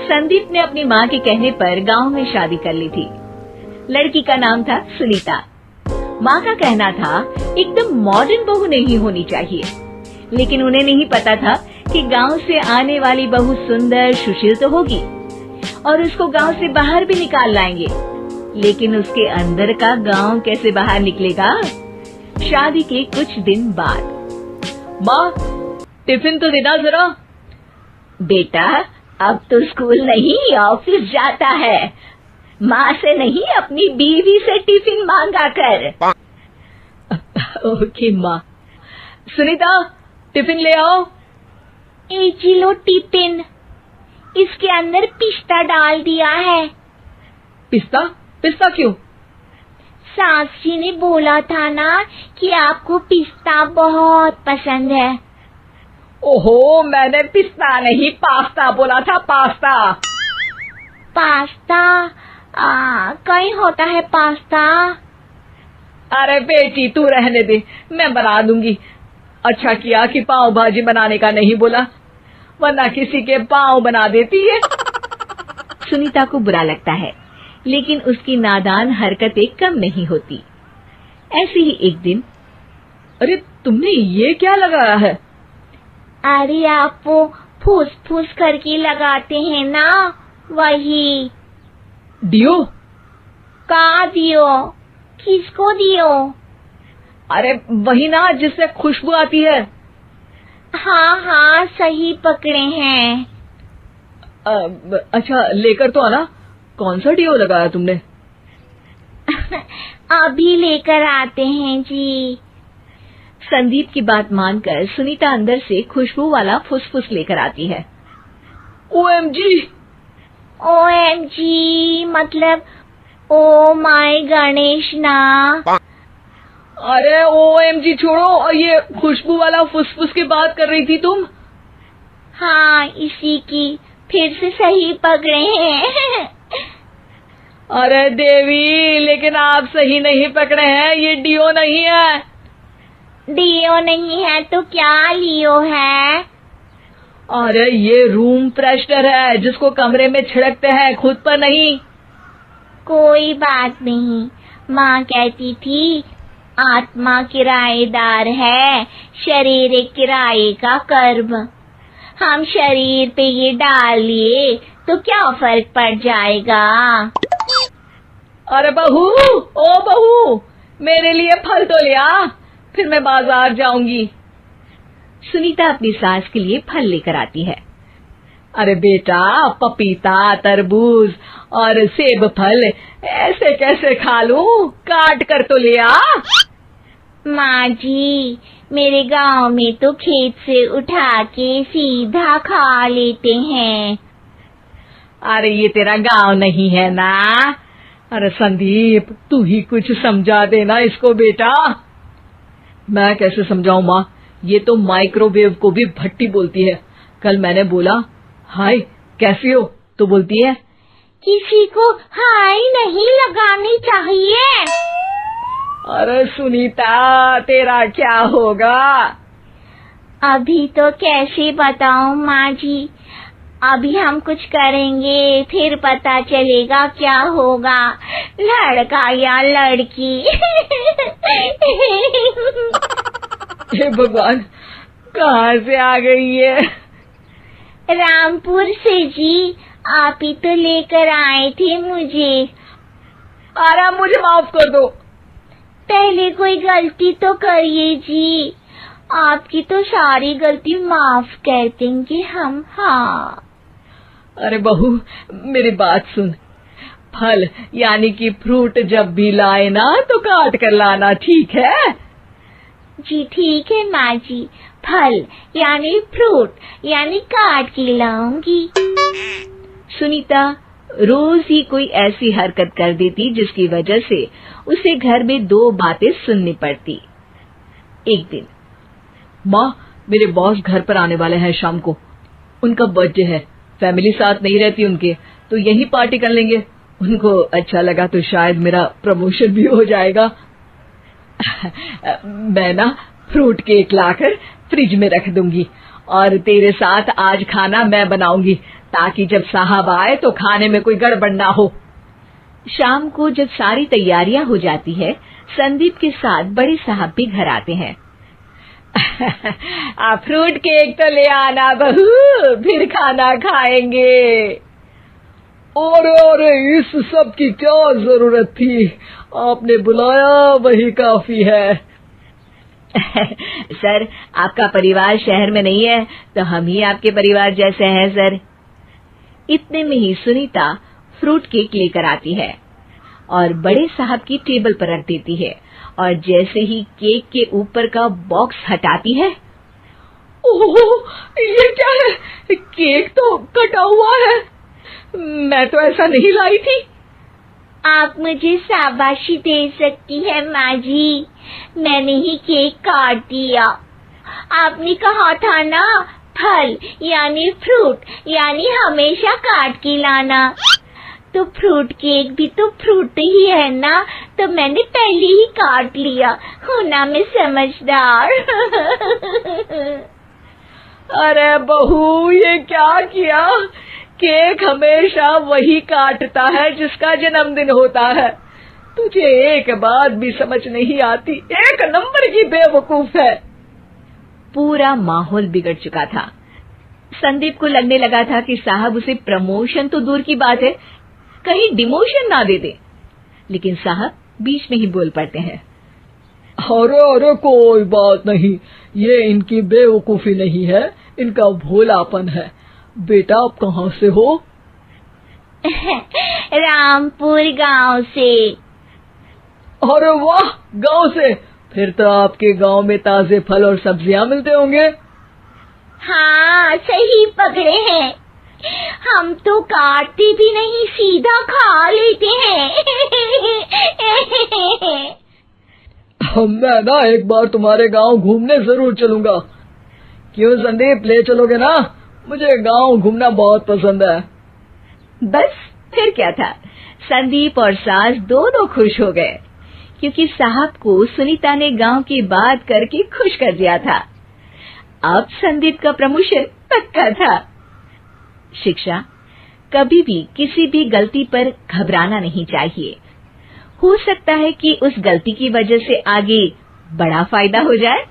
संदीप ने अपनी माँ के कहने पर गांव में शादी कर ली थी। लड़की का नाम था सुनीता। माँ का कहना था एकदम मॉडर्न बहू नहीं होनी चाहिए, लेकिन उन्हें नहीं पता था कि गांव से आने वाली बहू सुंदर सुशील तो होगी और उसको गांव से बाहर भी निकाल लाएंगे, लेकिन उसके अंदर का गांव कैसे बाहर निकलेगा। शादी के कुछ दिन बाद, माँ टिफिन तो देना जरा। बेटा अब तो स्कूल नहीं ऑफिस जाता है, माँ से नहीं अपनी बीवी से टिफिन मांगा कर। ओके माँ। सुनीता टिफिन ले आओ। एक किलो टिफिन, इसके अंदर पिस्ता डाल दिया है। पिस्ता? पिस्ता क्यों? सास जी ने बोला था ना कि आपको पिस्ता बहुत पसंद है। ओहो, मैंने पिस्ता नहीं पास्ता बोला था, पास्ता। पास्ता? कहीं होता है पास्ता? अरे बेटी तू रहने दे, मैं बना दूंगी। अच्छा किया कि पाव भाजी बनाने का नहीं बोला, वरना किसी के पाव बना देती है। सुनीता को बुरा लगता है, लेकिन उसकी नादान हरकतें कम नहीं होती। ऐसे ही एक दिन, अरे तुमने ये क्या लगाया है? अरे आप वो फूस फूस करके लगाते हैं ना, वही। डियो? का दियो? किसको दियो? अरे वही ना जिससे खुशबू आती है। हाँ हाँ सही पकड़े हैं। अच्छा लेकर तो आना। कौन सा डियो लगाया तुमने? अभी लेकर आते हैं जी। संदीप की बात मानकर सुनीता अंदर से खुशबू वाला फुसफुस लेकर आती है। OMG! OMG मतलब ओ माय गणेश ना। अरे OMG छोड़ो, ये खुशबू वाला फुसफुस की बात कर रही थी तुम? हाँ इसी की, फिर से सही पकड़े हैं। अरे देवी, लेकिन आप सही नहीं पकड़े हैं, ये डियो नहीं है। डियो नहीं है तो क्या लियो है? अरे ये रूम फ्रेशनर है, जिसको कमरे में छिड़कते हैं, खुद पर नहीं। कोई बात नहीं, माँ कहती थी आत्मा किराएदार है, शरीर एक किराए का कर्म। हम शरीर पे ये डाल लिए तो क्या फर्क पड़ जाएगा। अरे बहू, ओ बहू, मेरे लिए फल तो ले आ, फिर मैं बाजार जाऊंगी। सुनीता अपनी सास के लिए फल लेकर आती है। अरे बेटा, पपीता, तरबूज और सेब फल ऐसे कैसे खा लूं? काट कर तो ले आ। माँ जी, मेरे गांव में तो खेत से उठा के सीधा खा लेते हैं। अरे ये तेरा गांव नहीं है ना। अरे संदीप, तू ही कुछ समझा देना इसको बेटा। मैं कैसे समझाऊं माँ, ये तो माइक्रोवेव को भी भट्टी बोलती है। कल मैंने बोला हाय कैसी हो, तो बोलती है किसी को हाय नहीं लगानी चाहिए। अरे सुनीता, तेरा क्या होगा? अभी तो कैसे बताऊं माँ जी, अभी हम कुछ करेंगे फिर पता चलेगा क्या होगा, लड़का या लड़की। हे भगवान, कहाँ से आ गई है? रामपुर से जी, आप ही तो लेकर आए थे मुझे। अरे मुझे माफ कर दो। पहले कोई गलती तो करिए जी, आपकी तो सारी गलती माफ कर देंगे हम। हाँ अरे बहू, मेरी बात सुन। फल यानी कि फ्रूट जब भी लाए ना तो काट कर लाना, ठीक है? जी ठीक है माँ जी, फल यानी फ्रूट यानी काट के लाऊंगी। सुनीता रोज ही कोई ऐसी हरकत कर देती जिसकी वजह से उसे घर में दो बातें सुननी पड़ती। एक दिन, माँ, मेरे बॉस घर पर आने वाले हैं शाम को। उनका बर्थडे है, फैमिली साथ नहीं रहती उनके, तो यही पार्टी कर लेंगे। उनको अच्छा लगा तो शायद मेरा प्रमोशन भी हो जाएगा। मैं ना फ्रूट केक लाकर फ्रिज में रख दूंगी और तेरे साथ आज खाना मैं बनाऊंगी, ताकि जब साहब आए तो खाने में कोई गड़बड़ ना हो। शाम को जब सारी तैयारियां हो जाती है, संदीप के साथ बड़े साहब भी घर आते हैं। फ्रूट केक तो ले आना बहू, फिर खाना खाएंगे। अरे इस सब की क्या जरूरत थी, आपने बुलाया वही काफी है। सर, आपका परिवार शहर में नहीं है, तो हम ही आपके परिवार जैसे हैं सर। इतने में ही सुनीता फ्रूट केक लेकर आती है और बड़े साहब की टेबल पर रख देती है, और जैसे ही केक के ऊपर का बॉक्स हटाती है, ओह, ये क्या है? केक तो कटा हुआ है, मैं तो ऐसा नहीं लाई थी। आप मुझे शाबाशी दे सकती है माँ जी, मैंने ही केक काट दिया। आपने कहा था ना, फल यानी फ्रूट यानी हमेशा काट के लाना, तो फ्रूट केक भी तो फ्रूट ही है ना, तो मैंने पहले ही काट लिया। हूँ ना मैं समझदार। अरे बहू, ये क्या किया? केक हमेशा वही काटता है जिसका जन्मदिन होता है। तुझे एक बात भी समझ नहीं आती, एक नंबर की बेवकूफ है। पूरा माहौल बिगड़ चुका था। संदीप को लगने लगा था कि साहब उसे प्रमोशन तो दूर की बात है, कहीं डिमोशन ना दे दे, लेकिन साहब बीच में ही बोल पड़ते हैं। अरे कोई बात नहीं, ये इनकी बेवकूफी नहीं है, इनका भोलापन है। बेटा, आप कहाँ से हो? रामपुर गांव से। अरे वाह, गांव से? फिर तो आपके गांव में ताजे फल और सब्जियां मिलते होंगे। हाँ, सही पकड़े हैं। हम तो काटते भी नहीं, सीधा खा लेते हैं। मैं ना एक बार तुम्हारे गांव घूमने जरूर चलूंगा। क्यों संदीप, ले चलोगे ना? मुझे गांव घूमना बहुत पसंद है। बस फिर क्या था, संदीप और सास दोनों खुश हो गए, क्योंकि साहब को सुनीता ने गांव की बात करके खुश कर दिया था। अब संदीप का प्रमोशन पक्का था। शिक्षा, कभी भी किसी भी गलती पर घबराना नहीं चाहिए। हो सकता है कि उस गलती की वजह से आगे बड़ा फायदा हो जाए।